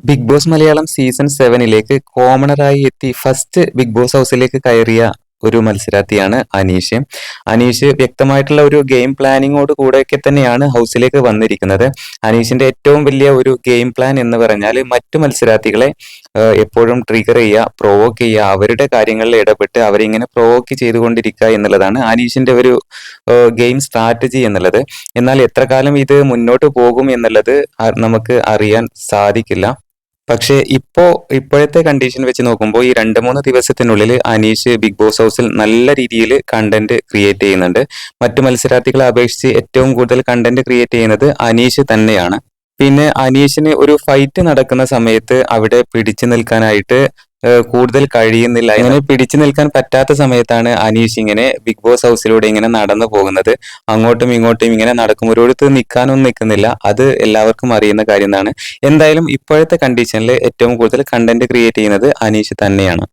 Big boss Malayalam season 7ലേക്ക് കോമണറായി എത്തി first big boss ഹൗസിലേക്ക് കയറിയ ഒരു മത്സരാർത്ഥിയാണ് അനീഷ്. അനീഷ് വ്യക്തമായിട്ടുള്ള ഒരു ഗെയിം പ്ലാനിങ്ങോട് കൂടെയൊക്കെ തന്നെയാണ് ഹൗസിലേക്ക് വന്നിരിക്കുന്നത്. അനീഷിന്റെ ഏറ്റവും വലിയ ഒരു ഗെയിം പ്ലാൻ എന്ന് പറഞ്ഞാൽ മറ്റു മത്സരാർത്ഥികളെ എപ്പോഴും ട്രിഗർ ചെയ്യുക, പ്രൊവോക്ക് ചെയ്യുക, അവരുടെ കാര്യങ്ങളിൽ ഇടപെട്ട് അവരെ ഇങ്ങനെ പ്രൊവോക്ക് ചെയ്തുകൊണ്ടിരിക്കുക എന്നുള്ളതാണ് അനീഷിന്റെ ഒരു ഗെയിം സ്ട്രാറ്റജി എന്നുള്ളത്. എന്നാൽ എത്ര കാലം ഇത് മുന്നോട്ട് പോകും എന്നുള്ളത് നമുക്ക് അറിയാൻ സാധിക്കില്ല. പക്ഷേ ഇപ്പോഴത്തെ കണ്ടീഷൻ വെച്ച് നോക്കുമ്പോൾ ഈ 2-3 ദിവസത്തിനുള്ളിൽ അനീഷ് ബിഗ് ബോസ് ഹൗസിൽ നല്ല രീതിയിൽ കണ്ടന്റ് ക്രിയേറ്റ് ചെയ്യുന്നുണ്ട്. മറ്റു മത്സരാർത്ഥികളെ അപേക്ഷിച്ച് ഏറ്റവും കൂടുതൽ കണ്ടന്റ് ക്രിയേറ്റ് ചെയ്യുന്നത് അനീഷ് തന്നെയാണ്. പിന്നെ അനീഷിന് ഒരു ഫൈറ്റ് നടക്കുന്ന സമയത്ത് അവിടെ പിടിച്ചു നിൽക്കാനായിട്ട് കൂടുതൽ കഴിയുന്നില്ല. ഇങ്ങനെ പിടിച്ചു നിൽക്കാൻ പറ്റാത്ത സമയത്താണ് അനീഷ് ഇങ്ങനെ ബിഗ് ബോസ് ഹൗസിലൂടെ ഇങ്ങനെ നടന്നു പോകുന്നത്. അങ്ങോട്ടും ഇങ്ങോട്ടും ഇങ്ങനെ നടക്കും. ഒരിടത്ത് നിൽക്കാനൊന്നും നിൽക്കുന്നില്ല. അത് എല്ലാവർക്കും അറിയുന്ന കാര്യമാണ്. എന്തായാലും ഇപ്പോഴത്തെ കണ്ടീഷനിൽ ഏറ്റവും കൂടുതൽ കണ്ടന്റ് ക്രിയേറ്റ് ചെയ്യുന്നത് അനീഷ് തന്നെയാണ്.